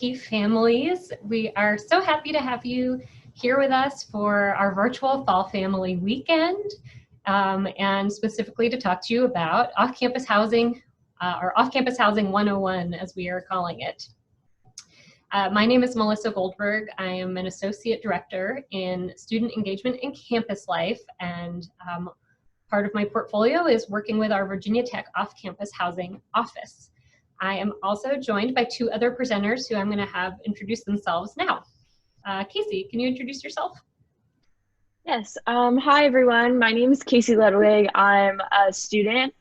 families. We are so happy to have you here with us for our virtual Fall Family Weekend, and specifically to talk to you about off-campus housing, or Off-Campus Housing 101, as we are calling it. My name is Melissa Goldberg. I am an Associate Director in Student Engagement and Campus Life, and part of my portfolio is working with our Virginia Tech Off-Campus Housing Office. I am also joined by two other presenters who I'm going to have introduce themselves now. Casey, can you introduce yourself? Yes. Hi, everyone. My name is Casey Ludwig. I'm a student.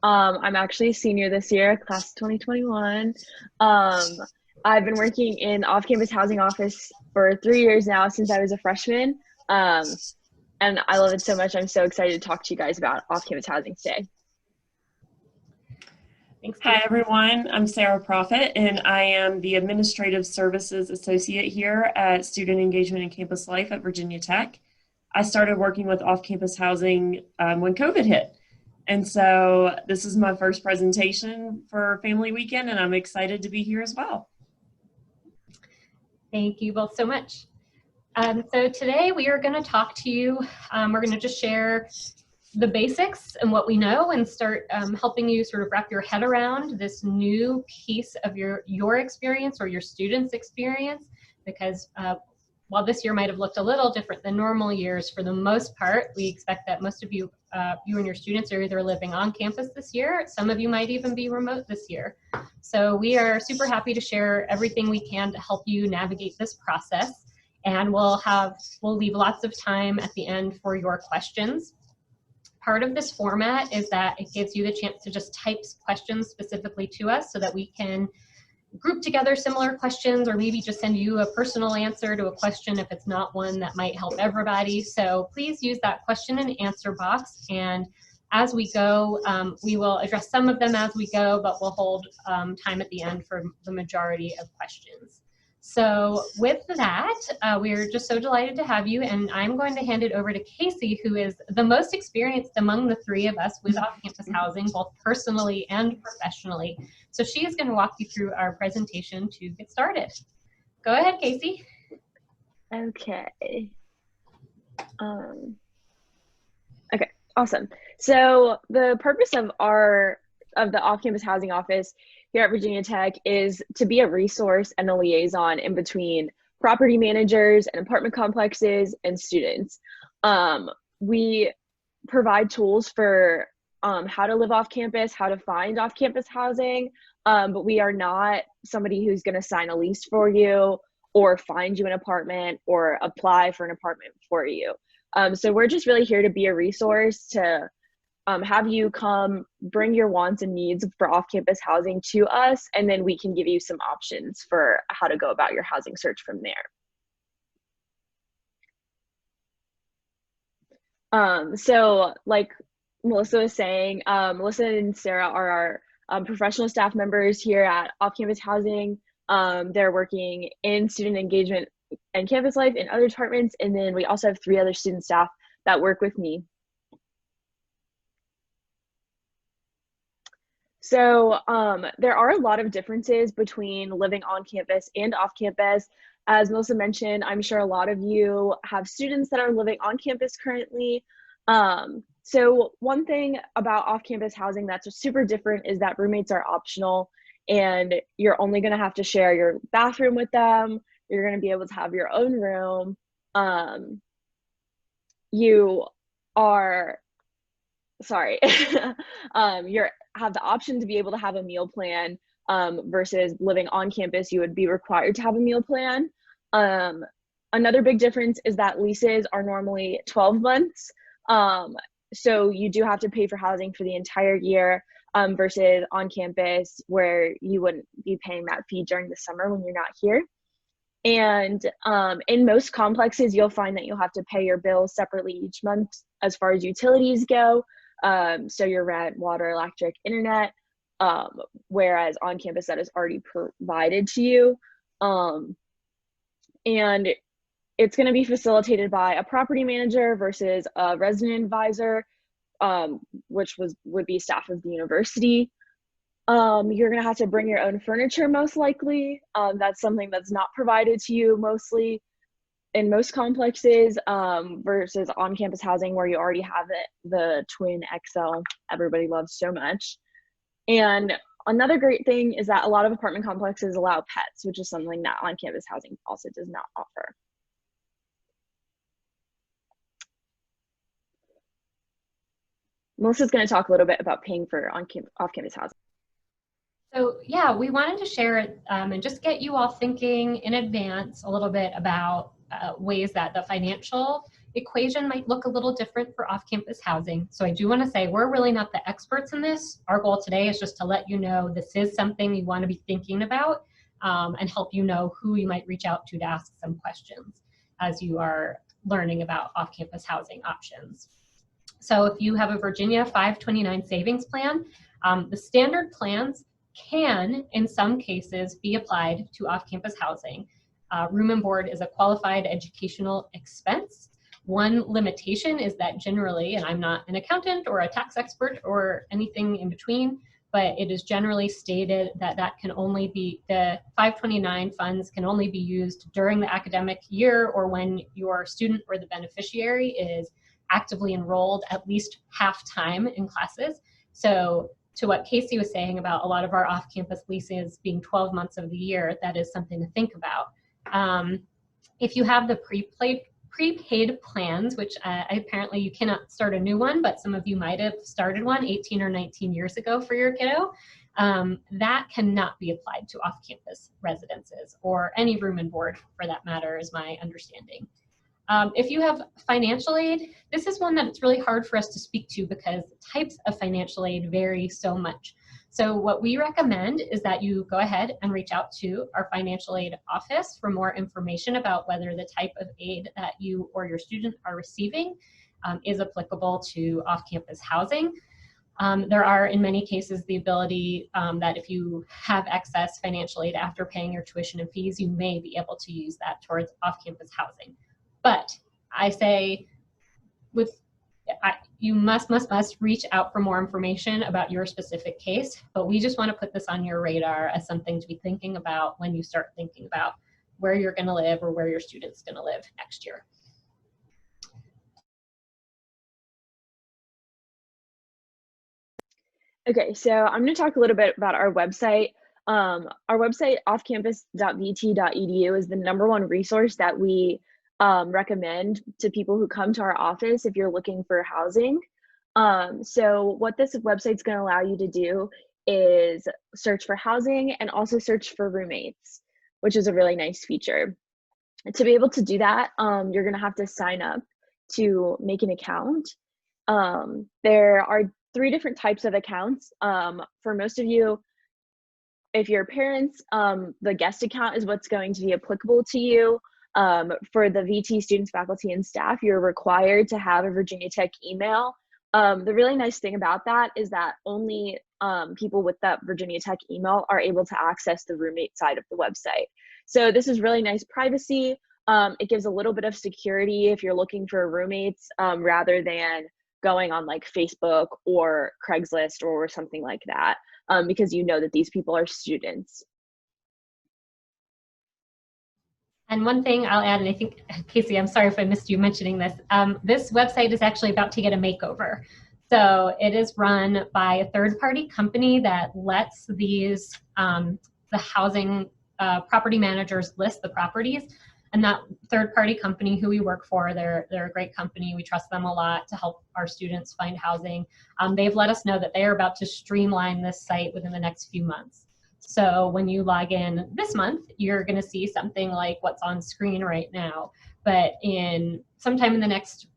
I'm actually a senior this year, class of 2021. I've been working in off-campus housing office for 3 years now since I was a freshman. And I love it so much. I'm so excited to talk to you guys about off-campus housing today. Thanks. Hi, everyone. I'm Sarah Prophet, and I am the Administrative Services Associate here at Student Engagement and Campus Life at Virginia Tech. I started working with off-campus housing when COVID hit. And so this is my first presentation for Family Weekend, and I'm excited to be here as well. Thank you both so much. So today we are going to talk to you. We're going to just share the basics and what we know and start helping you sort of wrap your head around this new piece of your experience or your students' experience, because while this year might have looked a little different than normal years, for the most part, we expect that most of you, you and your students are either living on campus this year. Some of you might even be remote this year. So we are super happy to share everything we can to help you navigate this process. And we'll leave lots of time at the end for your questions. Part of this format is that it gives you the chance to just type questions specifically to us so that we can group together similar questions, or maybe just send you a personal answer to a question if it's not one that might help everybody. So please use that question and answer box, and as we go, we will address some of them as we go, but we'll hold time at the end for the majority of questions. So with that, we're just so delighted to have you, and I'm going to hand it over to Casey, who is the most experienced among the three of us with off-campus housing, both personally and professionally. So she is going to walk you through our presentation to get started. Go ahead, Casey. Okay. Okay, awesome. So the purpose of the off-campus housing office here at Virginia Tech is to be a resource and a liaison in between property managers and apartment complexes and students. We provide tools for how to live off campus, how to find off-campus housing, but we are not somebody who's going to sign a lease for you or find you an apartment or apply for an apartment for you. So we're just really here to be a resource to have you come bring your wants and needs for off-campus housing to us, and then we can give you some options for how to go about your housing search from there. So like Melissa was saying, Melissa and Sarah are our professional staff members here at Off-Campus Housing. They're working in student engagement and campus life in other departments, and then we also have 3 other student staff that work with me. So there are a lot of differences between living on campus and off campus. As Melissa mentioned, I'm sure a lot of you have students that are living on campus currently. So one thing about off-campus housing that's super different is that roommates are optional, and you're only going to have to share your bathroom with them. You're going to be able to have your own room. You have the option to be able to have a meal plan, versus living on campus, you would be required to have a meal plan. Another big difference is that leases are normally 12 months. So you do have to pay for housing for the entire year, versus on campus where you wouldn't be paying that fee during the summer when you're not here. And in most complexes, you'll find that you'll have to pay your bills separately each month as far as utilities go. So your rent, water, electric, internet, whereas on campus that is already provided to you. And it's going to be facilitated by a property manager versus a resident advisor, which would be staff of the university. You're going to have to bring your own furniture most likely. That's something that's not provided to you mostly in most complexes, versus on-campus housing where you already have it, the twin XL everybody loves so much. And another great thing is that a lot of apartment complexes allow pets, which is something that on-campus housing also does not offer. Melissa's going to talk a little bit about paying for off-campus housing. So yeah, we wanted to share it and just get you all thinking in advance a little bit about ways that the financial equation might look a little different for off-campus housing. So I do want to say we're really not the experts in this. Our goal today is just to let you know this is something you want to be thinking about and help you know who you might reach out to ask some questions as you are learning about off-campus housing options. So if you have a Virginia 529 savings plan, the standard plans can, in some cases, be applied to off-campus housing. Room and board is a qualified educational expense. One limitation is that generally, and I'm not an accountant or a tax expert or anything in between, but it is generally stated that that can only be, the 529 funds can only be used during the academic year or when your student or the beneficiary is actively enrolled at least half time in classes. So to what Casey was saying about a lot of our off-campus leases being 12 months of the year, that is something to think about. If you have the prepaid plans, which apparently you cannot start a new one, but some of you might have started one 18 or 19 years ago for your kiddo, that cannot be applied to off-campus residences or any room and board for that matter, is my understanding. If you have financial aid, this is one that it's really hard for us to speak to because types of financial aid vary so much. So what we recommend is that you go ahead and reach out to our financial aid office for more information about whether the type of aid that you or your student are receiving is applicable to off-campus housing. There are, in many cases, the ability that if you have excess financial aid after paying your tuition and fees, you may be able to use that towards off-campus housing. But I say you must reach out for more information about your specific case, but we just want to put this on your radar as something to be thinking about when you start thinking about where you're going to live or where your student's going to live next year. Okay, so I'm going to talk a little bit about our website. Our website, OffCampus.vt.edu, is the #1 resource that we recommend to people who come to our office if you're looking for housing. So what this website's going to allow you to do is search for housing and also search for roommates, which is a really nice feature. To be able to do that, you're going to have to sign up to make an account. There are 3 different types of accounts. For most of you, if you're parents, the guest account is what's going to be applicable to you. For the VT students, faculty, and staff, you're required to have a Virginia Tech email. The really nice thing about that is that only people with that Virginia Tech email are able to access the roommate side of the website. So this is really nice privacy. It gives a little bit of security if you're looking for roommates rather than going on like Facebook or Craigslist or something like that, because you know that these people are students. And one thing I'll add, and I think, Casey, I'm sorry if I missed you mentioning this, this website is actually about to get a makeover. So it is run by a third-party company that lets these, the housing property managers list the properties. And that third-party company who we work for, they're a great company. We trust them a lot to help our students find housing. They've let us know that they are about to streamline this site within the next few months. So when you log in this month, you're going to see something like what's on screen right now. But in sometime in the next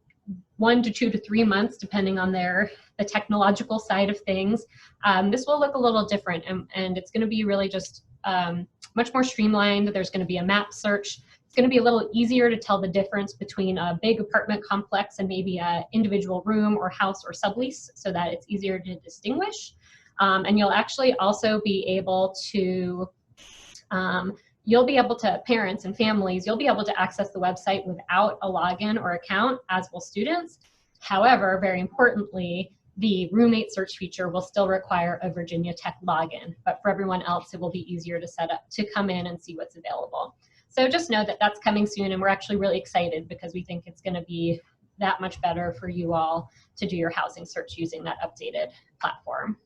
1 to 2 to 3 months, depending on the technological side of things, this will look a little different. And it's going to be really just much more streamlined. There's going to be a map search. It's going to be a little easier to tell the difference between a big apartment complex and maybe an individual room or house or sublease so that it's easier to distinguish. And you'll actually also be able to, parents and families, you'll be able to access the website without a login or account, as will students. However, very importantly, the roommate search feature will still require a Virginia Tech login, but for everyone else, it will be easier to set up to come in and see what's available. So just know that that's coming soon, and we're actually really excited because we think it's going to be that much better for you all to do your housing search using that updated platform.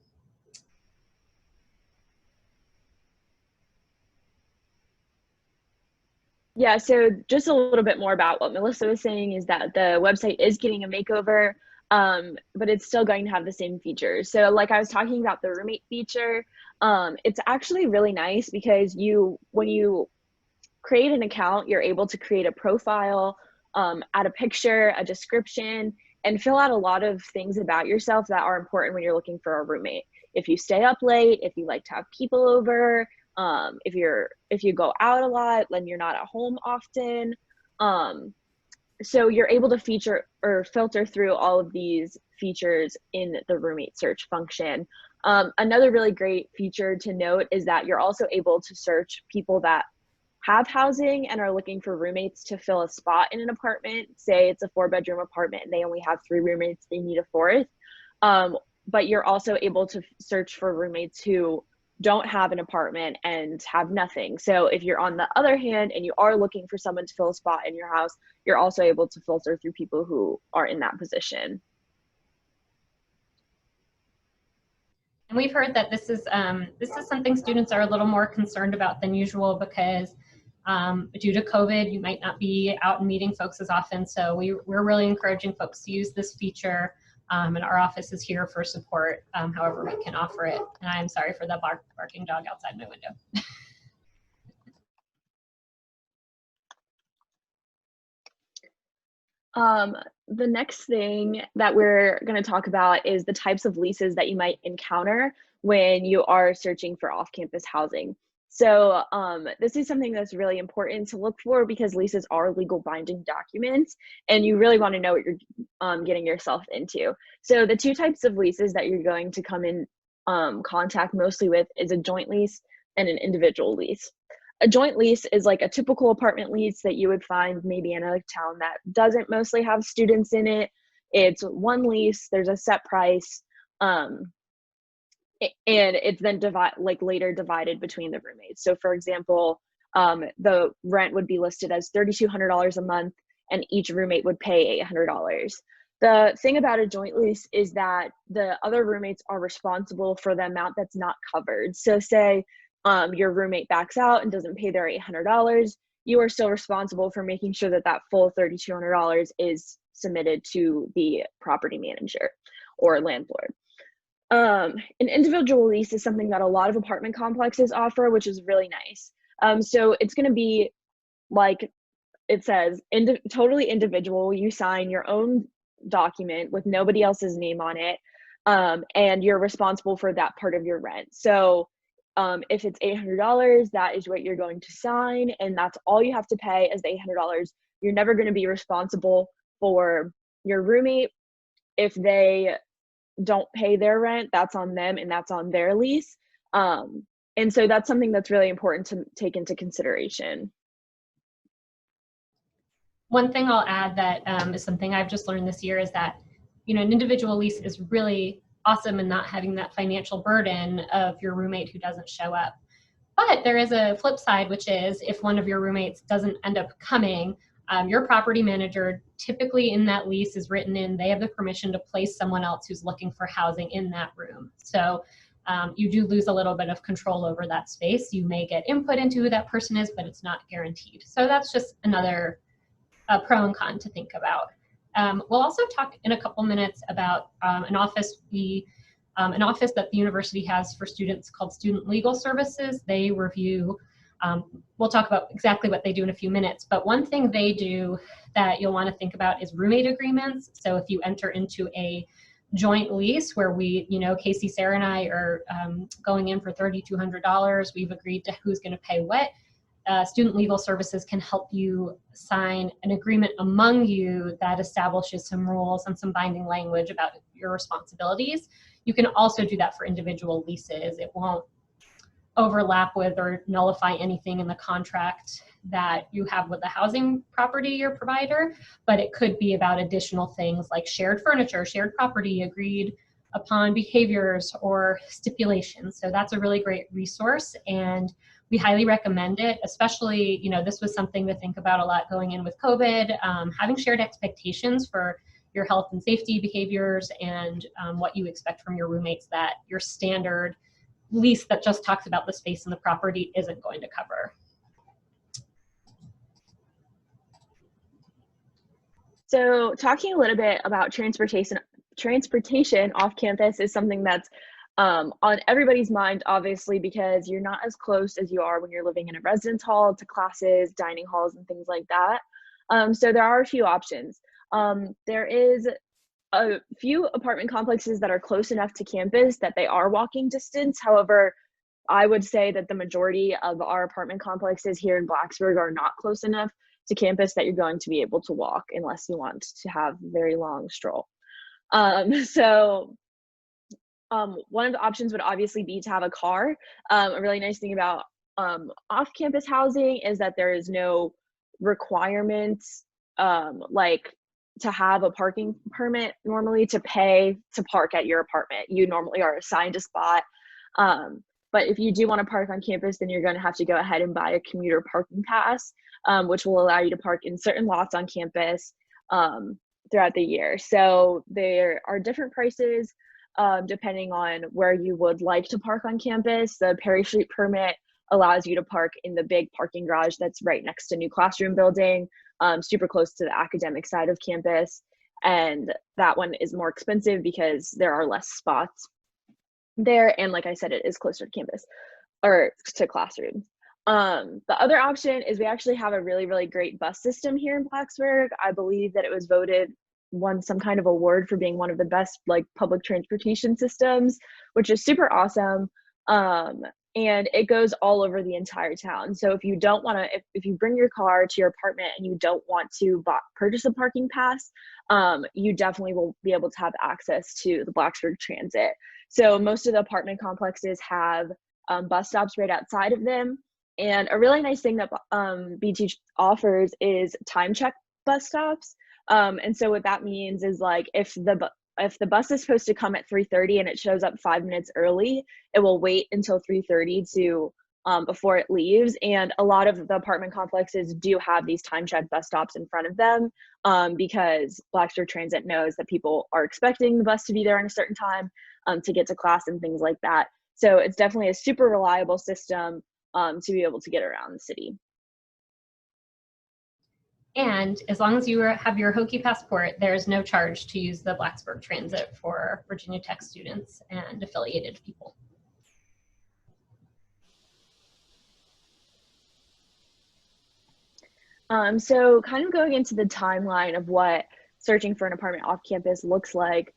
Yeah, so just a little bit more about what Melissa was saying is that the website is getting a makeover, but it's still going to have the same features. So like I was talking about the roommate feature, it's actually really nice because when you create an account, you're able to create a profile, add a picture, a description, and fill out a lot of things about yourself that are important when you're looking for a roommate. If you stay up late, if you like to have people over, if you go out a lot, then you're not at home often. So you're able to feature or filter through all of these features in the roommate search function. Another really great feature to note is that you're also able to search people that have housing and are looking for roommates to fill a spot in an apartment. Say it's a 4-bedroom apartment and they only have 3 roommates, they need a 4th. But you're also able to search for roommates who don't have an apartment and have nothing. So if you're on the other hand and you are looking for someone to fill a spot in your house, you're also able to filter through people who are in that position. And we've heard that this is something students are a little more concerned about than usual because due to COVID, you might not be out and meeting folks as often. So we're really encouraging folks to use this feature, and our office is here for support however we can offer it. And I am sorry for the barking dog outside my window. The next thing that we're going to talk about is the types of leases that you might encounter when you are searching for off-campus housing. So this is something that's really important to look for because leases are legal binding documents and you really want to know what you're getting yourself into. So the 2 types of leases that you're going to come in contact mostly with is a joint lease and an individual lease. A joint lease is like a typical apartment lease that you would find maybe in a town that doesn't mostly have students in it. It's one lease, there's a set price, and it's then later divided between the roommates. So for example, the rent would be listed as $3,200 a month and each roommate would pay $800. The thing about a joint lease is that the other roommates are responsible for the amount that's not covered. So say your roommate backs out and doesn't pay their $800, you are still responsible for making sure that that full $3,200 is submitted to the property manager or landlord. An individual lease is something that a lot of apartment complexes offer, which is really nice. So it's going to be like it says, totally individual. You sign your own document with nobody else's name on it, and you're responsible for that part of your rent. So if it's $800, that is what you're going to sign, and that's all you have to pay is the $800. You're never going to be responsible for your roommate. If they don't pay their rent, that's on them and that's on their lease. And so that's something that's really important to take into consideration. One thing I'll add that is something I've just learned this year is that, an individual lease is really awesome in not having that financial burden of your roommate who doesn't show up. But there is a flip side, which is if one of your roommates doesn't end up coming, your property manager, typically in that lease is written in, they have the permission to place someone else who's looking for housing in that room. So you do lose a little bit of control over that space. You may get input into who that person is, but it's not guaranteed. So that's just another pro and con to think about. We'll also talk in a couple minutes about an office that the university has for students called Student Legal Services. They review, we'll talk about exactly what they do in a few minutes, but one thing they do that you'll want to think about is roommate agreements. So if you enter into a joint lease where we, Casey, Sarah, and I are going in for $3,200, we've agreed to who's going to pay what. Student Legal Services can help you sign an agreement among you that establishes some rules and some binding language about your responsibilities. You can also do that for individual leases. It won't overlap with or nullify anything in the contract that you have with the housing property, your provider, but it could be about additional things like shared furniture, shared property, agreed upon behaviors or stipulations. So that's a really great resource, and we highly recommend it, especially, this was something to think about a lot going in with COVID, having shared expectations for your health and safety behaviors and what you expect from your roommates that your standard lease that just talks about the space and the property isn't going to cover. So talking a little bit about transportation off campus is something that's on everybody's mind, obviously, because you're not as close as you are when you're living in a residence hall to classes, dining halls, and things like that. So there are a few options. There is a few apartment complexes that are close enough to campus that they are walking distance. However, I would say that the majority of our apartment complexes here in Blacksburg are not close enough to campus that you're going to be able to walk unless you want to have a very long stroll. One of the options would obviously be to have a car. A really nice thing about off-campus housing is that there is no requirements like to have a parking permit normally to pay to park at your apartment. You normally are assigned a spot. But if you do want to park on campus, then you're going to have to go ahead and buy a commuter parking pass, which will allow you to park in certain lots on campus throughout the year. So there are different prices depending on where you would like to park on campus. The Perry Street permit allows you to park in the big parking garage that's right next to New Classroom Building, super close to the academic side of campus. And that one is more expensive because there are less spots there, and like I said, it is closer to campus or to classrooms. The other option is we actually have a really great bus system here in Blacksburg. I believe that it was won some kind of award for being one of the best public transportation systems, which is super awesome. And it goes all over the entire town. So if you don't want to, if you bring your car to your apartment and you don't want to purchase a parking pass, you definitely will be able to have access to the Blacksburg Transit. So most of the apartment complexes have bus stops right outside of them. And a really nice thing that BT offers is time check bus stops. And so what that means is if the bus is supposed to come at 3:30 and it shows up 5 minutes early, it will wait until 3:30 to before it leaves. And a lot of the apartment complexes do have these time check bus stops in front of them because Blacksburg Transit knows that people are expecting the bus to be there in a certain time to get to class and things like that. So it's definitely a super reliable system to be able to get around the city. And as long as you have your Hokie passport, there's no charge to use the Blacksburg Transit for Virginia Tech students and affiliated people. So kind of going into the timeline of what searching for an apartment off campus looks like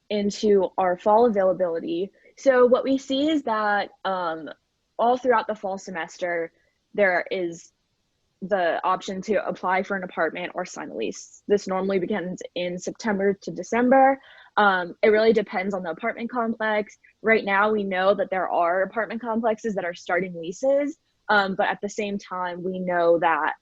into our fall availability. So what we see is that all throughout the fall semester, there is the option to apply for an apartment or sign a lease. This normally begins in September to December. It really depends on the apartment complex. Right now, we know that there are apartment complexes that are starting leases, but at the same time, we know that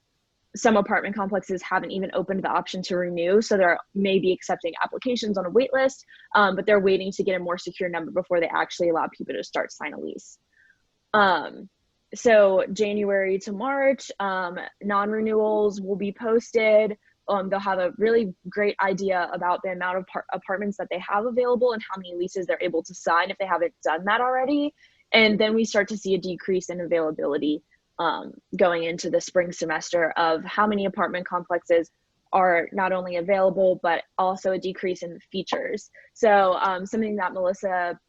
some apartment complexes haven't even opened the option to renew, so they're maybe accepting applications on a wait list, but they're waiting to get a more secure number before they actually allow people to start sign a lease. So January to March, non-renewals will be posted. They'll have a really great idea about the amount of apartments that they have available and how many leases they're able to sign if they haven't done that already. And then we start to see a decrease in availability going into the spring semester of how many apartment complexes are not only available, but also a decrease in the features. So something that Melissa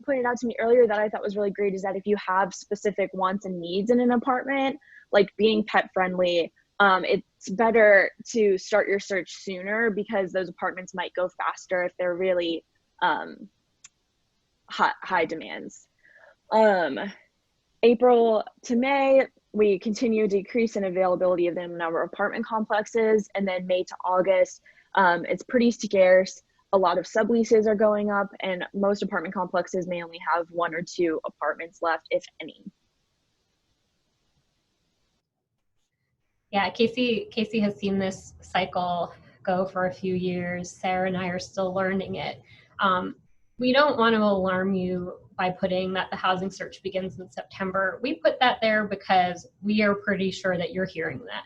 pointed out to me earlier that I thought was really great is that if you have specific wants and needs in an apartment, like being pet friendly, it's better to start your search sooner because those apartments might go faster if they're really high demands. April to May, we continue to decrease in availability of the number of apartment complexes, and then May to August, it's pretty scarce. A lot of subleases are going up, and most apartment complexes may only have 1 or 2 apartments left, if any. Yeah, Casey has seen this cycle go for a few years. Sarah and I are still learning it. We don't want to alarm you by putting that the housing search begins in September. We put that there because we are pretty sure that you're hearing that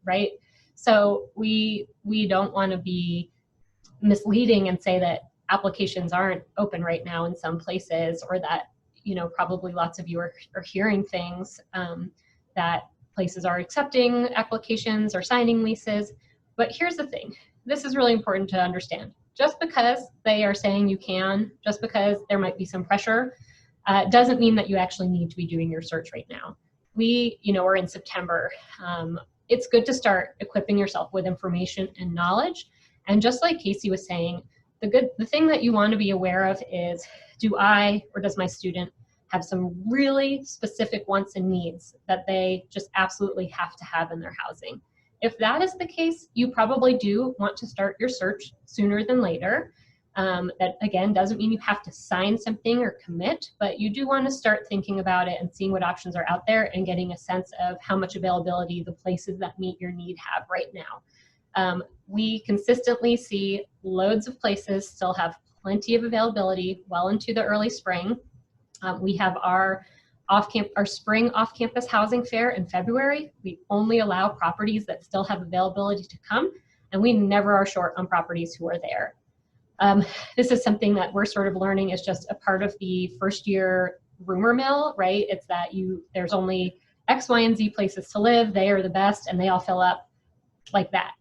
right? So we don't want to be misleading and say that applications aren't open right now in some places, or that, probably lots of you are hearing things that places are accepting applications or signing leases. But here's the thing, this is really important to understand. Just because they are saying you can, just because there might be some pressure, doesn't mean that you actually need to be doing your search right now. We're in September. It's good to start equipping yourself with information and knowledge. And just like Casey was saying, the thing that you want to be aware of is, do I or does my student have some really specific wants and needs that they just absolutely have to have in their housing? If that is the case, you probably do want to start your search sooner than later. That, again, doesn't mean you have to sign something or commit, but you do want to start thinking about it and seeing what options are out there and getting a sense of how much availability the places that meet your need have right now. We consistently see loads of places still have plenty of availability well into the early spring. We have our spring off-campus housing fair in February. We only allow properties that still have availability to come, and we never are short on properties who are there. This is something that we're sort of learning is just a part of the first year rumor mill, right? It's that there's only X, Y, and Z places to live. They are the best, and they all fill up like that.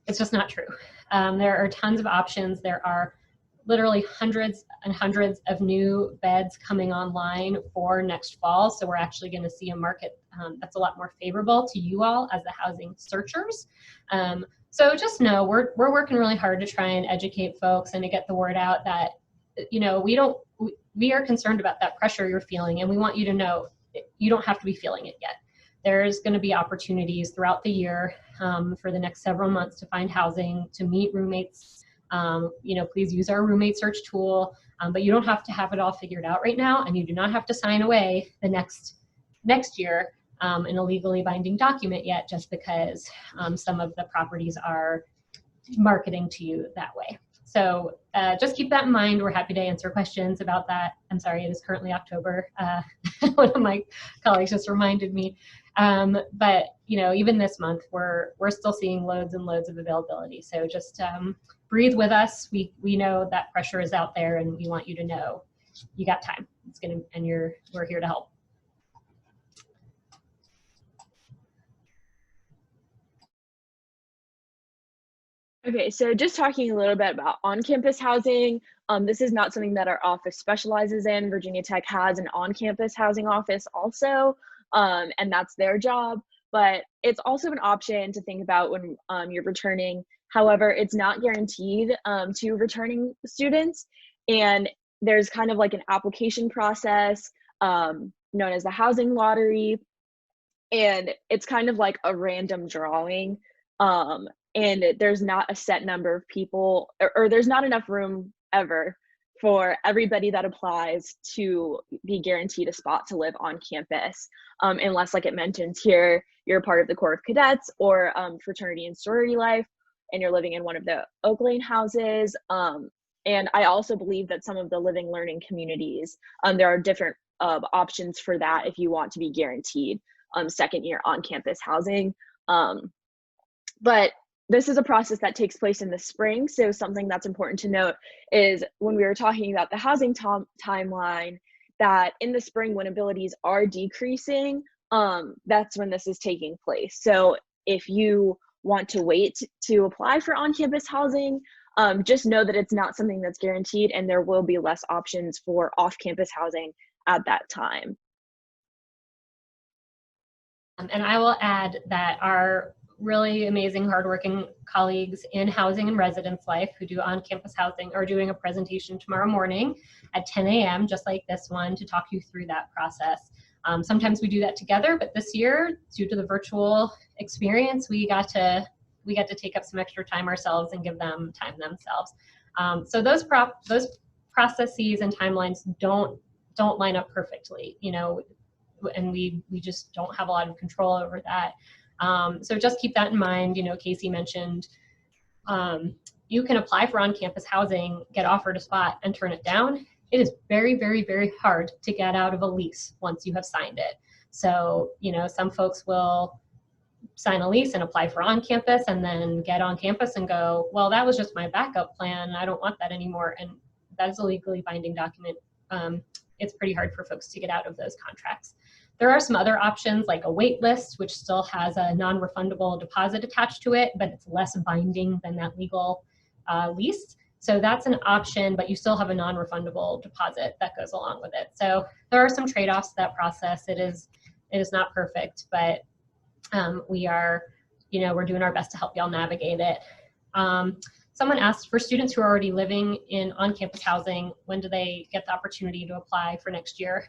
It's just not true. There are tons of options. There are literally hundreds and hundreds of new beds coming online for next fall. So we're actually going to see a market that's a lot more favorable to you all as the housing searchers. So just know we're working really hard to try and educate folks and to get the word out that, we are concerned about that pressure you're feeling, and we want you to know you don't have to be feeling it yet. There's going to be opportunities throughout the year for the next several months to find housing, to meet roommates. Please use our roommate search tool, but you don't have to have it all figured out right now, and you do not have to sign away the next year in a legally binding document yet, just because some of the properties are marketing to you that way. So just keep that in mind. We're happy to answer questions about that. I'm sorry, it is currently October. One of my colleagues just reminded me. But even this month, we're still seeing loads and loads of availability. So just breathe with us. We know that pressure is out there, and we want you to know you got time. We're here to help. Okay, so just talking a little bit about on-campus housing. This is not something that our office specializes in. Virginia Tech has an on-campus housing office also, and that's their job. But it's also an option to think about when you're returning. However, it's not guaranteed to returning students. And there's kind of like an application process known as the housing lottery. And it's kind of like a random drawing. And there's not a set number of people, or there's not enough room ever for everybody that applies to be guaranteed a spot to live on campus, unless, like it mentions here, you're a part of the Corps of Cadets or fraternity and sorority life, and you're living in one of the Oak Lane houses. And I also believe that some of the living learning communities, there are different options for that if you want to be guaranteed second year on campus housing. But this is a process that takes place in the spring. So something that's important to note is when we were talking about the housing timeline, that in the spring when abilities are decreasing, that's when this is taking place. So if you want to wait to apply for on-campus housing, just know that it's not something that's guaranteed, and there will be less options for off-campus housing at that time. And I will add that our really amazing, hardworking colleagues in housing and residence life who do on-campus housing are doing a presentation tomorrow morning at 10 a.m., just like this one, to talk you through that process. Sometimes we do that together, but this year, due to the virtual experience, we got to take up some extra time ourselves and give them time themselves. So those processes and timelines don't line up perfectly, and we just don't have a lot of control over that. So just keep that in mind. Casey mentioned you can apply for on-campus housing, get offered a spot, and turn it down. It is very, very, very hard to get out of a lease once you have signed it. So, you know, some folks will sign a lease and apply for on-campus and then get on campus and go, well, that was just my backup plan. I don't want that anymore. And that is a legally binding document. It's pretty hard for folks to get out of those contracts. There are some other options like a wait list, which still has a non-refundable deposit attached to it, but it's less binding than that legal lease. So that's an option, but you still have a non-refundable deposit that goes along with it. So there are some trade-offs to that process. It is not perfect, but we're doing our best to help y'all navigate it. Someone asked, for students who are already living in on-campus housing, when do they get the opportunity to apply for next year?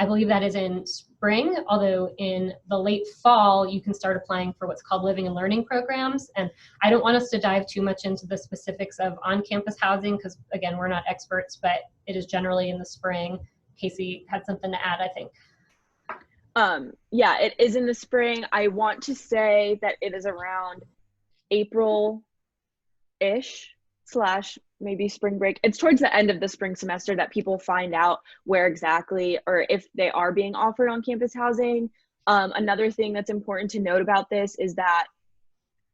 I believe that is in spring, although in the late fall, you can start applying for what's called living and learning programs. And I don't want us to dive too much into the specifics of on-campus housing because, again, we're not experts, but it is generally in the spring. Casey had something to add, I think. Yeah, it is in the spring. I want to say that it is around April-ish / maybe spring break. It's towards the end of the spring semester that people find out where exactly or if they are being offered on-campus housing. Another thing that's important to note about this is that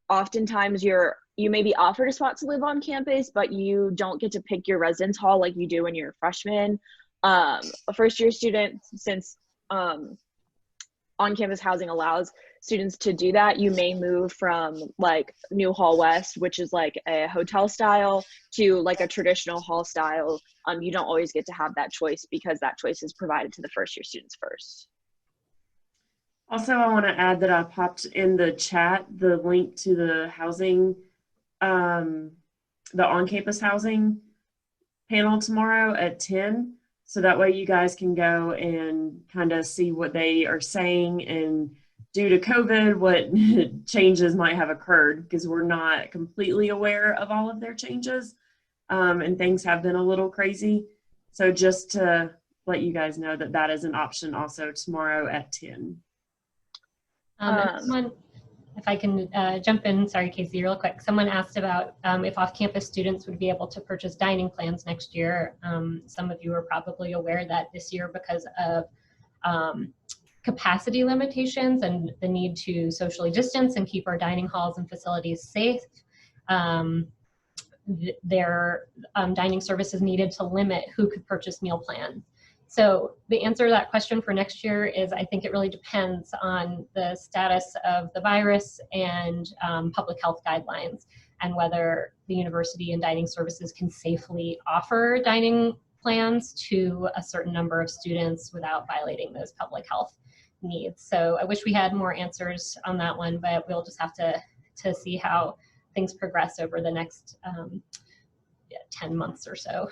oftentimes you may be offered a spot to live on campus, but you don't get to pick your residence hall like you do when you're a freshman. A first-year student, since on-campus housing allows students to do that, you may move from like New Hall West, which is like a hotel style, to like a traditional hall style. You don't always get to have that choice because that choice is provided to the first-year students first. Also, I want to add that I popped in the chat the link to the housing, the on-campus housing panel tomorrow at 10. So that way you guys can go and kind of see what they are saying and due to COVID, what changes might have occurred because we're not completely aware of all of their changes and things have been a little crazy. So just to let you guys know that that is an option also tomorrow at 10. Someone, if I can jump in, sorry, Casey, real quick. Someone asked about if off-campus students would be able to purchase dining plans next year. Some of you are probably aware that this year, because of capacity limitations and the need to socially distance and keep our dining halls and facilities safe, their dining services needed to limit who could purchase meal plans. So the answer to that question for next year is I think it really depends on the status of the virus and public health guidelines and whether the university and dining services can safely offer dining plans to a certain number of students without violating those public health needs. So I wish we had more answers on that one, but we'll just have to see how things progress over the next 10 months or so.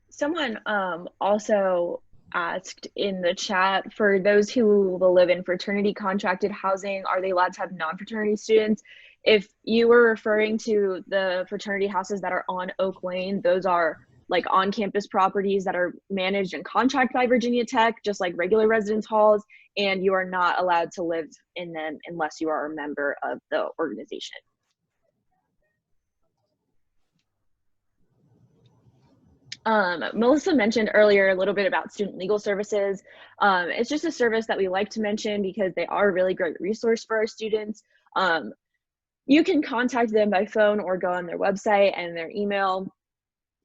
Someone also asked in the chat, for those who will live in fraternity contracted housing, are they allowed to have non-fraternity students? If you were referring to the fraternity houses that are on Oak Lane, those are like on-campus properties that are managed and contracted by Virginia Tech, just like regular residence halls, and you are not allowed to live in them unless you are a member of the organization. Melissa mentioned earlier a little bit about student legal services. It's just a service that we like to mention because they are a really great resource for our students. You can contact them by phone or go on their website and their email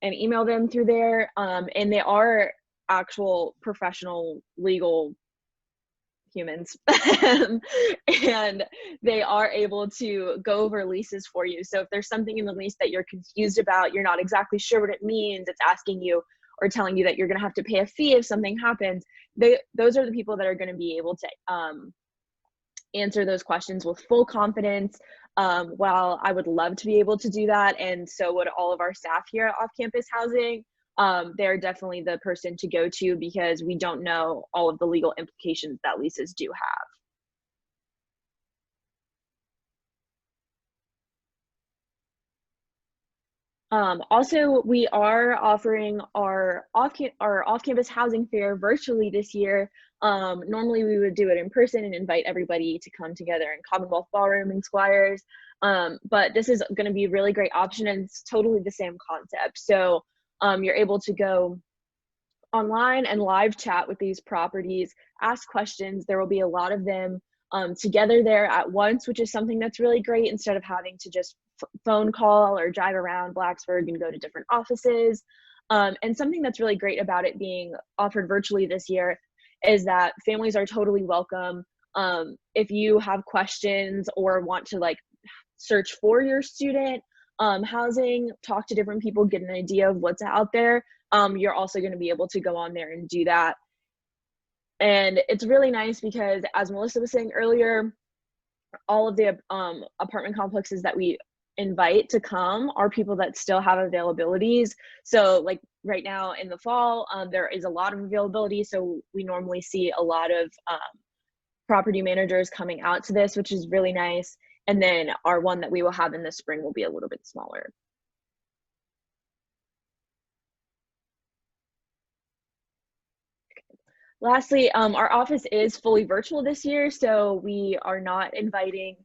and email them through there. And they are actual professional legal humans and they are able to go over leases for you. So if there's something in the lease that you're confused about, you're not exactly sure what it means, it's asking you or telling you that you're going to have to pay a fee if something happens, those are the people that are going to be able to answer those questions with full confidence. While I would love to be able to do that, and so would all of our staff here at Off-Campus Housing, they're definitely the person to go to because we don't know all of the legal implications that leases do have. Also, we are offering our off-campus housing fair virtually this year. Normally we would do it in person and invite everybody to come together in Commonwealth Ballroom and Squires. But this is going to be a really great option, and it's totally the same concept. So you're able to go online and live chat with these properties, ask questions. There will be a lot of them together there at once, which is something that's really great, instead of having to just phone call or drive around Blacksburg and go to different offices. And something that's really great about it being offered virtually this year is that families are totally welcome. If you have questions or want to like search for your student housing, talk to different people, get an idea of what's out there, you're also going to be able to go on there and do that. And it's really nice because, as Melissa was saying earlier, all of the apartment complexes that we invite to come are people that still have availabilities. So like right now in the fall, there is a lot of availability. So we normally see a lot of property managers coming out to this, which is really nice. And then our one that we will have in the spring will be a little bit smaller. Lastly, our office is fully virtual this year, so we are not inviting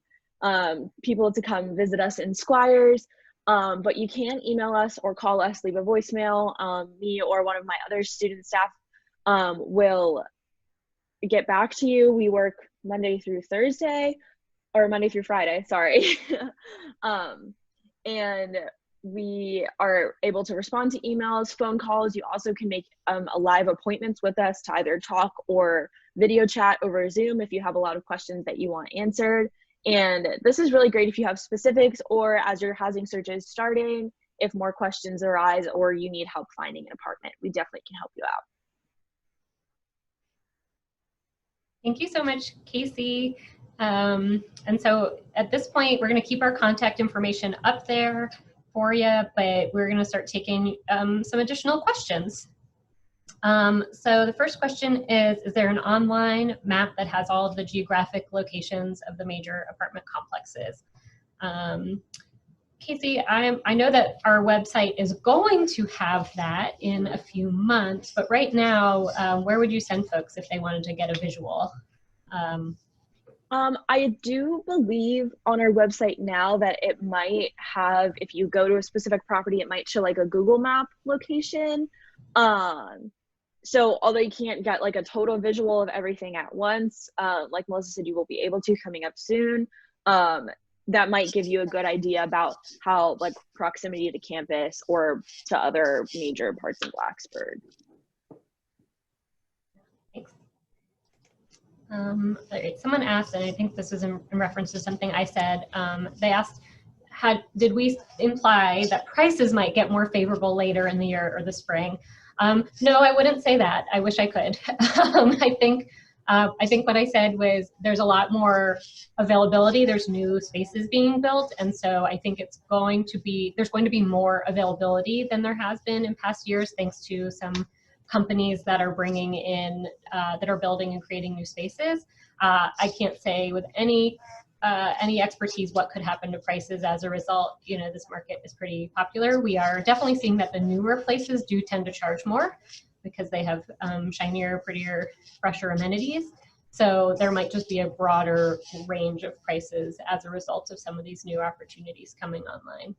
people to come visit us in Squires, but you can email us or call us, leave a voicemail. Me or one of my other student staff will get back to you. We work Monday through Thursday, or Monday through Friday, sorry. And we are able to respond to emails, phone calls. You also can make a live appointments with us to either talk or video chat over Zoom if you have a lot of questions that you want answered. And this is really great if you have specifics, or as your housing search is starting, if more questions arise or you need help finding an apartment, we definitely can help you out. Thank you so much, Casey. And so at this point, we're going to keep our contact information up there for you, but we're going to start taking some additional questions. So the first question is there an online map that has all of the geographic locations of the major apartment complexes? Casey, I know that our website is going to have that in a few months, but right now, where would you send folks if they wanted to get a visual? I do believe on our website now that it might have, if you go to a specific property, it might show like a Google map location. So although you can't get like a total visual of everything at once, like Melissa said, you will be able to coming up soon. That might give you a good idea about how like proximity to campus or to other major parts of Blacksburg. Thanks. All right. Someone asked, and I think this is in reference to something I said, they asked, did we imply that prices might get more favorable later in the year or the spring? No, I wouldn't say that. I wish I could. I think what I said was there's a lot more availability. There's new spaces being built. And so I think there's going to be more availability than there has been in past years, thanks to some companies that are bringing in, that are building and creating new spaces. I can't say with any expertise what could happen to prices as a result. You know, this market is pretty popular. We are definitely seeing that the newer places do tend to charge more because they have shinier, prettier, fresher amenities. So there might just be a broader range of prices as a result of some of these new opportunities coming online.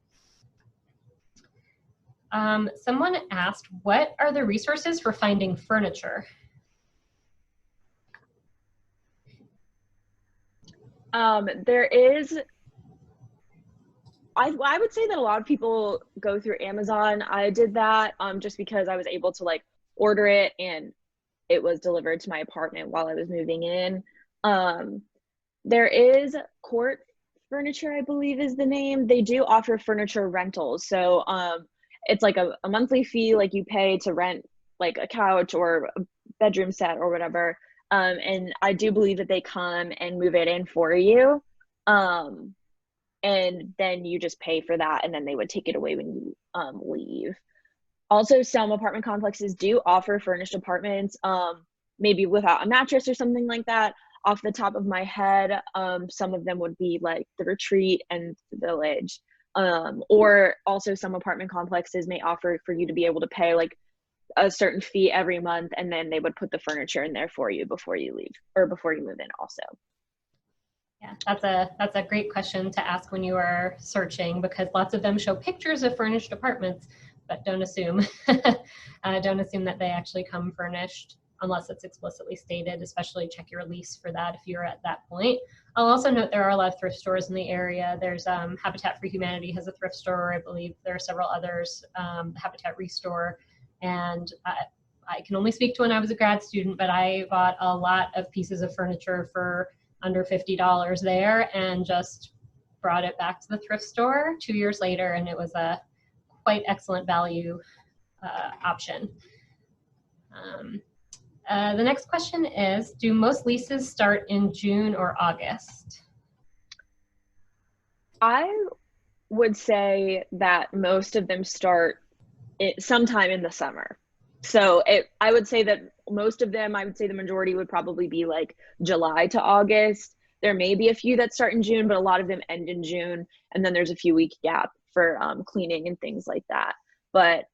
Someone asked, what are the resources for finding furniture? There is, I would say that a lot of people go through Amazon. I did that just because I was able to like order it and it was delivered to my apartment while I was moving in. There is Court Furniture, I believe is the name. They do offer furniture rentals. So it's like a monthly fee, like you pay to rent like a couch or a bedroom set or whatever. And I do believe that they come and move it in for you. And then you just pay for that, and then they would take it away when you leave. Also, some apartment complexes do offer furnished apartments, maybe without a mattress or something like that. Off the top of my head, some of them would be like the Retreat and the Village. Or also some apartment complexes may offer for you to be able to pay like a certain fee every month, and then they would put the furniture in there for you before you leave or before you move in also. Yeah, that's a great question to ask when you are searching, because lots of them show pictures of furnished apartments, but don't assume that they actually come furnished unless it's explicitly stated. Especially check your lease for that if you're at that point. I'll also note there are a lot of thrift stores in the area. There's Habitat for Humanity has a thrift store. I believe there are several others, Habitat Restore, and I can only speak to when I was a grad student, but I bought a lot of pieces of furniture for under $50 there and just brought it back to the thrift store 2 years later, and it was a quite excellent value option. The next question is, do most leases start in June or August? I would say that most of them start sometime in the summer. So I would say that most of them, I would say the majority would probably be like July to August. There may be a few that start in June, but a lot of them end in June. And then there's a few week gap for cleaning and things like that. But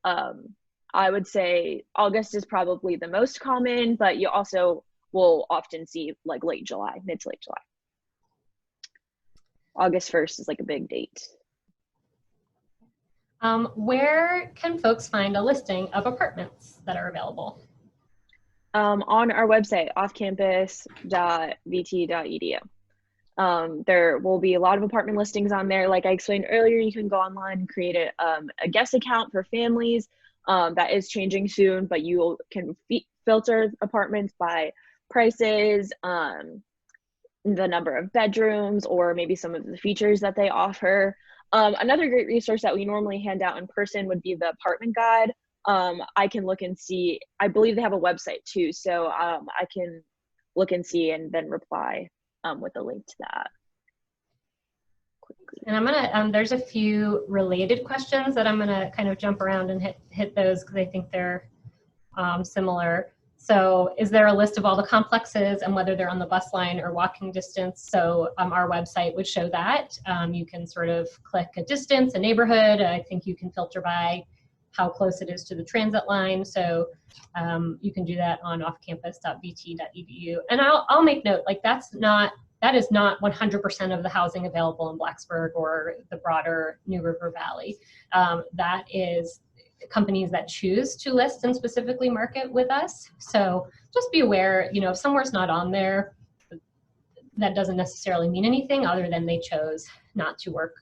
I would say August is probably the most common, but you also will often see like late July, mid to late July. August 1st is like a big date. Where can folks find a listing of apartments that are available? On our website, OffCampus.vt.edu. There will be a lot of apartment listings on there. Like I explained earlier, you can go online and create a guest account for families. That is changing soon, but you can filter apartments by prices, the number of bedrooms, or maybe some of the features that they offer. Another great resource that we normally hand out in person would be the apartment guide. I can look and see, I believe they have a website too, so I can look and see and then reply with a link to that. Quickly. And I'm gonna, there's a few related questions that I'm gonna kind of jump around and hit those because I think they're similar. So is there a list of all the complexes and whether they're on the bus line or walking distance? So our website would show that. You can sort of click a distance, a neighborhood. I think you can filter by how close it is to the transit line. So you can do that on OffCampus.vt.edu. And I'll make note, like that is not 100% of the housing available in Blacksburg or the broader New River Valley. That is companies that choose to list and specifically market with us. So just be aware, you know, if somewhere's not on there, that doesn't necessarily mean anything other than they chose not to work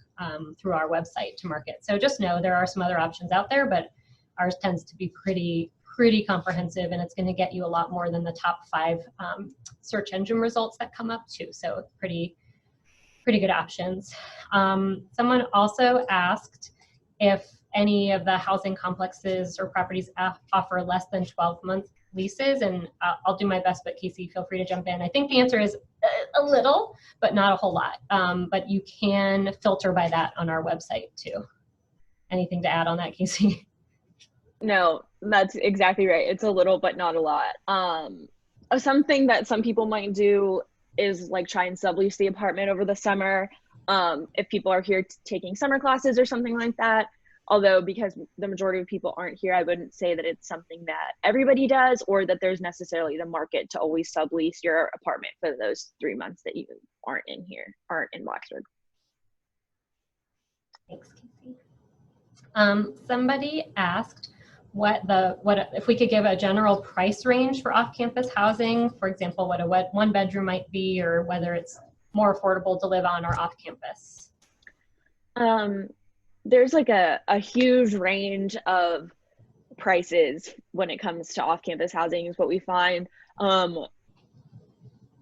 through our website to market. So just know there are some other options out there, but ours tends to be pretty comprehensive, and it's going to get you a lot more than the top 5 search engine results that come up too. So pretty good options. Someone also asked if any of the housing complexes or properties offer less than 12-month leases, and I'll do my best, but Casey, feel free to jump in. I think the answer is a little, but not a whole lot. But you can filter by that on our website too. Anything to add on that, Casey? No, that's exactly right. It's a little, but not a lot. Something that some people might do is like try and sublease the apartment over the summer. If people are here taking summer classes or something like that. Although, because the majority of people aren't here, I wouldn't say that it's something that everybody does, or that there's necessarily the market to always sublease your apartment for those 3 months that you aren't in Blacksburg. Thanks, Casey. Somebody asked what if we could give a general price range for off-campus housing, for example, what a one bedroom might be, or whether it's more affordable to live on or off-campus. There's like a huge range of prices when it comes to off-campus housing is what we find.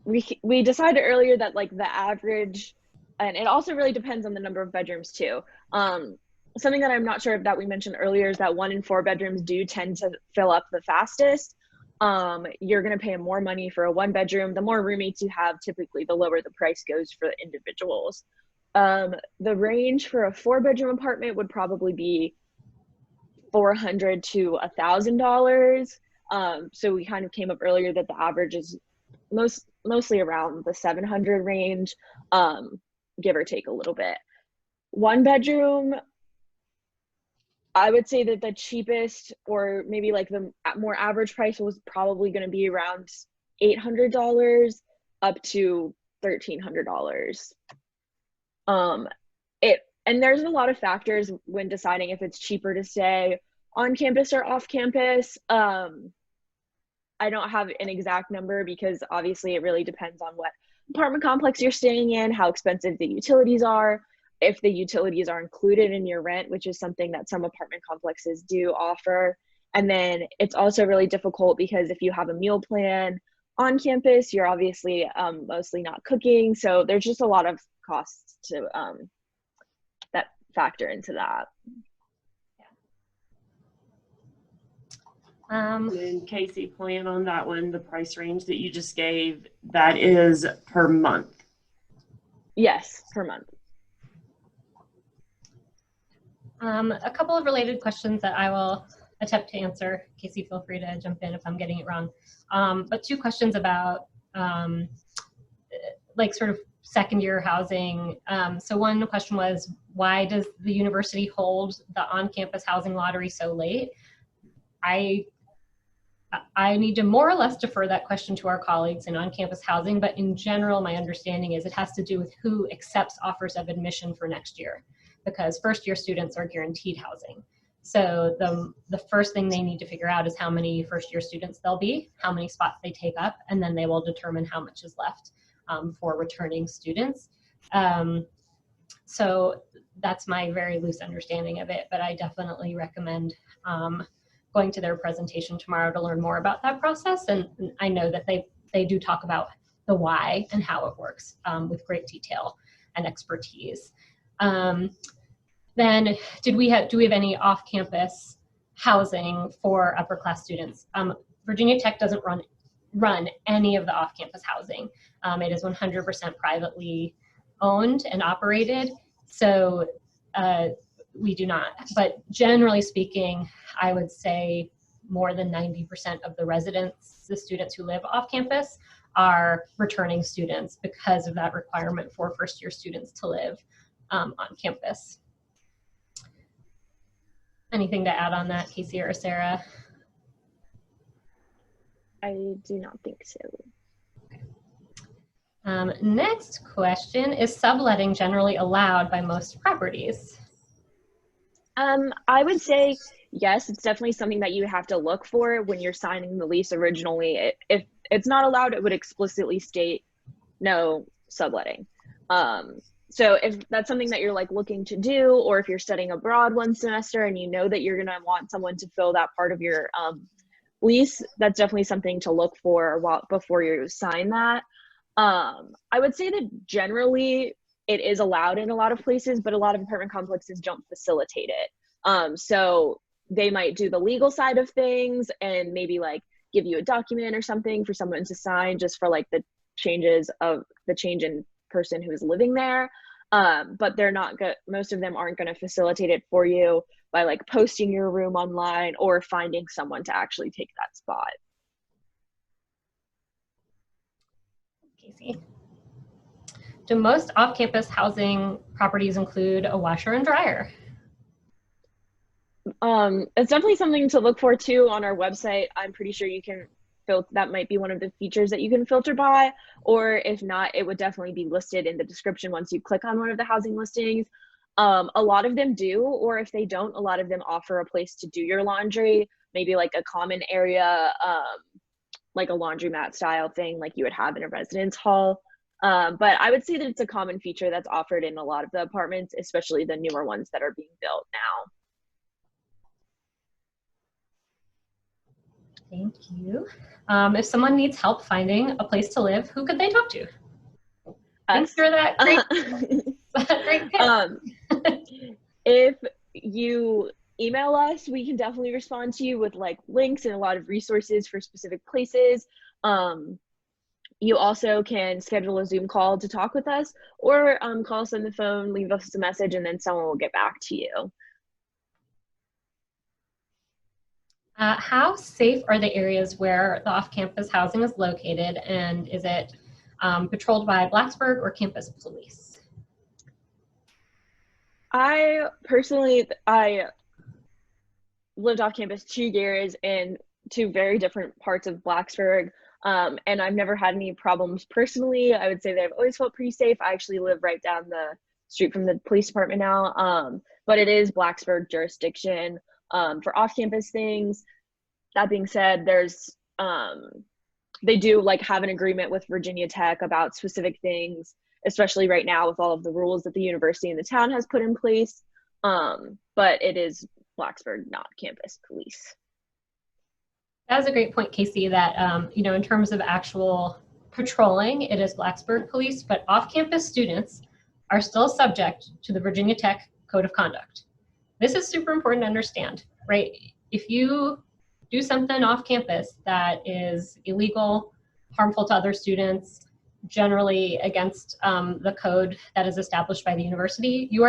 We decided earlier that like the average, and it also really depends on the number of bedrooms too. Something that I'm not sure if that we mentioned earlier is that 1 in 4 bedrooms do tend to fill up the fastest. You're going to pay more money for a 1 bedroom. The more roommates you have, typically the lower the price goes for individuals. The range for a 4-bedroom apartment would probably be $400 to $1,000. So we kind of came up earlier that the average is mostly around the 700 range, give or take a little bit. 1 bedroom, I would say that the cheapest, or maybe like the more average price, was probably going to be around $800 up to $1,300. And there's a lot of factors when deciding if it's cheaper to stay on campus or off campus. I don't have an exact number because obviously it really depends on what apartment complex you're staying in, how expensive the utilities are, if the utilities are included in your rent, which is something that some apartment complexes do offer. And then it's also really difficult because if you have a meal plan on campus, you're obviously mostly not cooking. So there's just a lot of costs to that factor into that. And Casey, plan on that one, the price range that you just gave, that is per month. Yes, per month. A couple of related questions that I will attempt to answer. Casey, feel free to jump in if I'm getting it wrong. But two questions about like sort of second year housing. So one question was, why does the university hold the on-campus housing lottery so late? I need to more or less defer that question to our colleagues in on-campus housing, but in general, my understanding is it has to do with who accepts offers of admission for next year, because first-year students are guaranteed housing. So the first thing they need to figure out is how many first-year students there'll be, how many spots they take up, and then they will determine how much is left for returning students. So that's my very loose understanding of it, but I definitely recommend going to their presentation tomorrow to learn more about that process. And I know that they do talk about the why and how it works with great detail and expertise. Then do we have any off-campus housing for upper class students? Virginia Tech doesn't run any of the off-campus housing. It is 100% privately owned and operated. So we do not, but generally speaking, I would say more than 90% of the residents, the students who live off campus, are returning students because of that requirement for first year students to live on campus. Anything to add on that, Casey or Sarah? I do not think so. Next question, is subletting generally allowed by most properties? I would say yes, it's definitely something that you have to look for when you're signing the lease originally. If it's not allowed, it would explicitly state no subletting. So if that's something that you're like looking to do, or if you're studying abroad one semester and you know that you're gonna want someone to fill that part of your lease, that's definitely something to look for before you sign that. I would say that generally it is allowed in a lot of places, but a lot of apartment complexes don't facilitate it. So they might do the legal side of things and maybe like give you a document or something for someone to sign just for like the change in person who is living there. But they're not good. Most of them aren't going to facilitate it for you by like posting your room online or finding someone to actually take that spot. Casey. Do most off-campus housing properties include a washer and dryer? It's definitely something to look for too on our website. I'm pretty sure you can that might be one of the features that you can filter by, or if not, it would definitely be listed in the description once you click on one of the housing listings. A lot of them do, or if they don't, a lot of them offer a place to do your laundry, maybe like a common area, like a laundromat style thing like you would have in a residence hall. But I would say that it's a common feature that's offered in a lot of the apartments, especially the newer ones that are being built now. Thank you. If someone needs help finding a place to live, who could they talk to? Thanks for that great, great tip. If you email us, we can definitely respond to you with like links and a lot of resources for specific places. You also can schedule a Zoom call to talk with us, or call us on the phone, leave us a message, and then someone will get back to you. How safe are the areas where the off-campus housing is located, and is it patrolled by Blacksburg or campus police? I personally, lived off campus 2 years in 2 very different parts of Blacksburg. And I've never had any problems personally. I would say that I've always felt pretty safe. I actually live right down the street from the police department now. But it is Blacksburg jurisdiction for off-campus things. That being said, there's they do like have an agreement with Virginia Tech about specific things, especially right now with all of the rules that the university and the town has put in place. But it is Blacksburg, not campus police. That was a great point, Casey, that, you know, in terms of actual patrolling, it is Blacksburg police, but off-campus students are still subject to the Virginia Tech Code of Conduct. This is super important to understand, right? If you do something off campus that is illegal, harmful to other students, generally against the code that is established by the university, you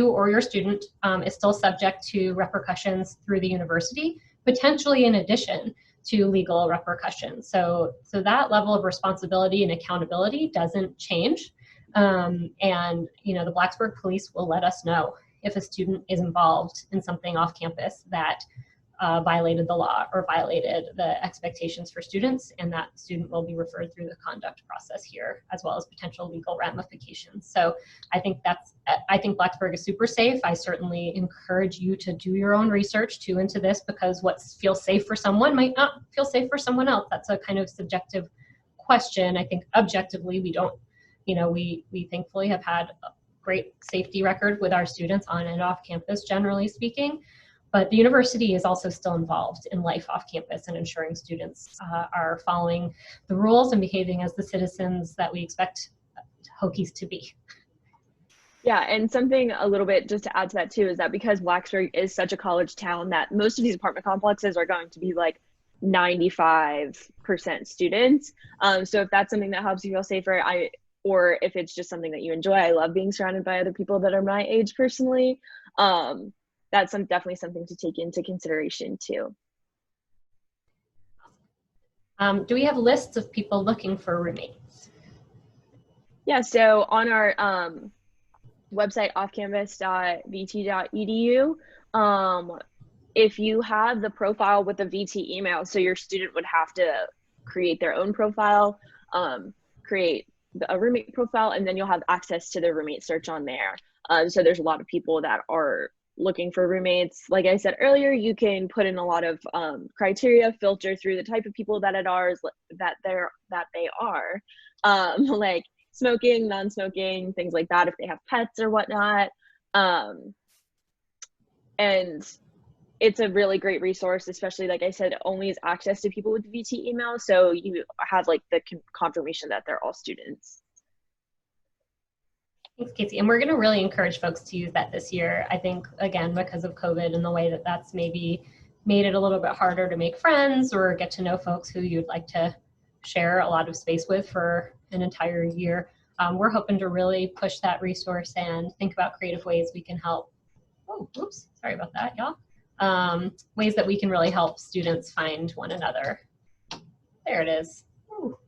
or your student is still subject to repercussions through the university, potentially in addition to legal repercussions. So that level of responsibility and accountability doesn't change. And you know, the Blacksburg police will let us know if a student is involved in something off campus that violated the law or violated the expectations for students, and that student will be referred through the conduct process here, as well as potential legal ramifications. So I think Blacksburg is super safe. I certainly encourage you to do your own research too into this, because what feels safe for someone might not feel safe for someone else. That's a kind of subjective question. I think objectively we don't, you know, we thankfully have had a great safety record with our students on and off campus, generally speaking. But the university is also still involved in life off campus and ensuring students are following the rules and behaving as the citizens that we expect Hokies to be. Yeah, and something a little bit just to add to that too is that because Blacksburg is such a college town that most of these apartment complexes are going to be like 95% students. So if that's something that helps you feel safer, or if it's just something that you enjoy, I love being surrounded by other people that are my age personally. That's definitely something to take into consideration too. Do we have lists of people looking for roommates? Yeah, so on our website, OffCampus.vt.edu, if you have the profile with the VT email, so your student would have to create their own profile, create a roommate profile, and then you'll have access to the roommate search on there. So there's a lot of people that are looking for roommates. Like I said earlier, you can put in a lot of criteria, filter through the type of people that they are, like smoking, non-smoking, things like that, if they have pets or whatnot. And it's a really great resource, especially, like I said, it only has access to people with VT email, so you have like the confirmation that they're all students. Thanks, Casey. And we're going to really encourage folks to use that this year. I think, again, because of COVID and the way that that's maybe made it a little bit harder to make friends or get to know folks who you'd like to share a lot of space with for an entire year. We're hoping to really push that resource and think about creative ways we can help. Oh, oops, sorry about that, y'all. Ways that we can really help students find one another. There it is. Ooh,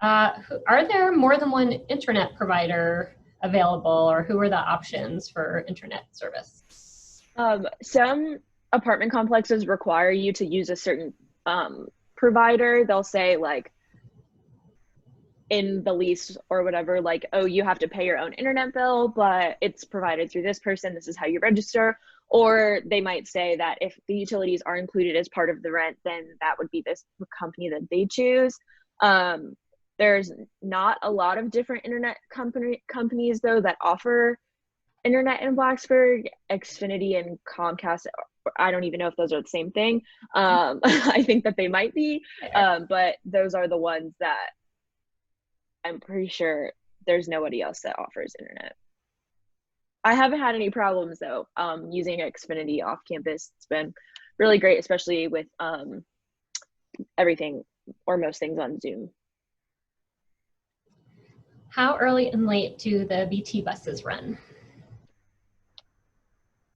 are there more than one internet provider available, or who are the options for internet service? Some apartment complexes require you to use a certain provider. They'll say, like, in the lease or whatever, like, oh, you have to pay your own internet bill, but it's provided through this person, this is how you register. Or they might say that if the utilities are included as part of the rent, then that would be this company that they choose. There's not a lot of different internet companies though that offer internet in Blacksburg. Xfinity and Comcast, I don't even know if those are the same thing. I think that they might be, but those are the ones that I'm pretty sure there's nobody else that offers internet. I haven't had any problems though using Xfinity off campus. It's been really great, especially with everything or most things on Zoom. How early and late do the VT buses run?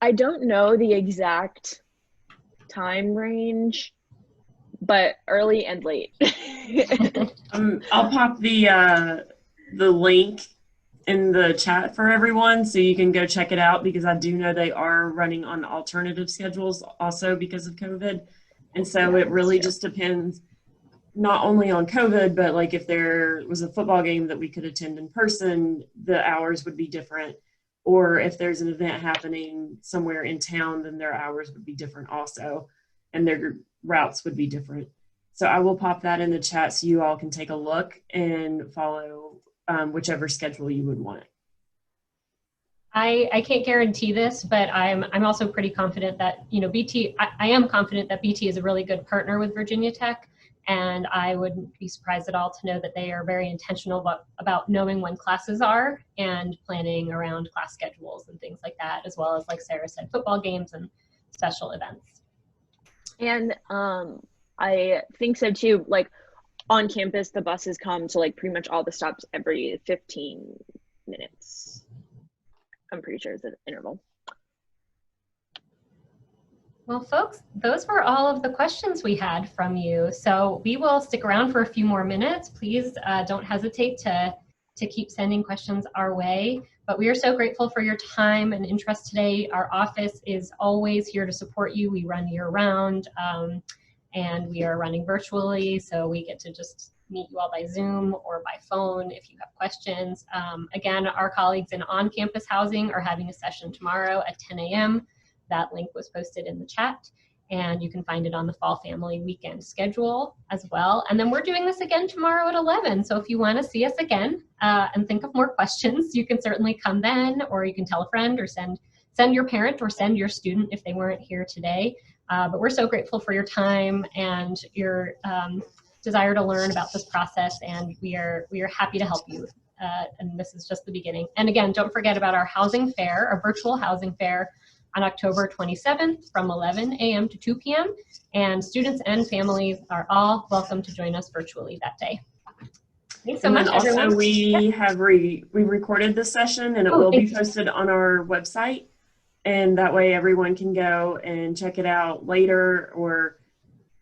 I don't know the exact time range, but early and late. I'll pop the link in the chat for everyone, so you can go check it out, because I do know they are running on alternative schedules also because of COVID. And so it really just depends not only on COVID, but like if there was a football game that we could attend in person, the hours would be different. Or if there's an event happening somewhere in town, then their hours would be different also, and their routes would be different. So I will pop that in the chat so you all can take a look and follow whichever schedule you would want. I can't guarantee this, but I'm also pretty confident that, you know, I am confident that BT is a really good partner with Virginia Tech, and I wouldn't be surprised at all to know that they are very intentional about knowing when classes are and planning around class schedules and things like that, as well as, like Sarah said, football games and special events. And I think so too, like on campus, the buses come to like pretty much all the stops every 15 minutes. I'm pretty sure it's an interval. Well, folks, those were all of the questions we had from you. So we will stick around for a few more minutes. Please don't hesitate to keep sending questions our way. But we are so grateful for your time and interest today. Our office is always here to support you. We run year round, and we are running virtually, so we get to just meet you all by Zoom or by phone if you have questions. Again, our colleagues in on-campus housing are having a session tomorrow at 10 a.m. That link was posted in the chat, and you can find it on the Fall Family Weekend schedule as well. And then we're doing this again tomorrow at 11. So if you want to see us again and think of more questions, you can certainly come then, or you can tell a friend, or send your parent, or send your student if they weren't here today. But we're so grateful for your time and your desire to learn about this process, and we are happy to help you. And this is just the beginning. And again, don't forget about our housing fair, our virtual housing fair, on October 27th from 11 a.m. to 2 p.m. And students and families are all welcome to join us virtually that day. Thanks so much, everyone. Also, we recorded this session, and it will be posted on our website. And that way everyone can go and check it out later, or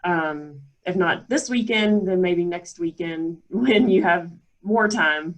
if not this weekend, then maybe next weekend when you have more time.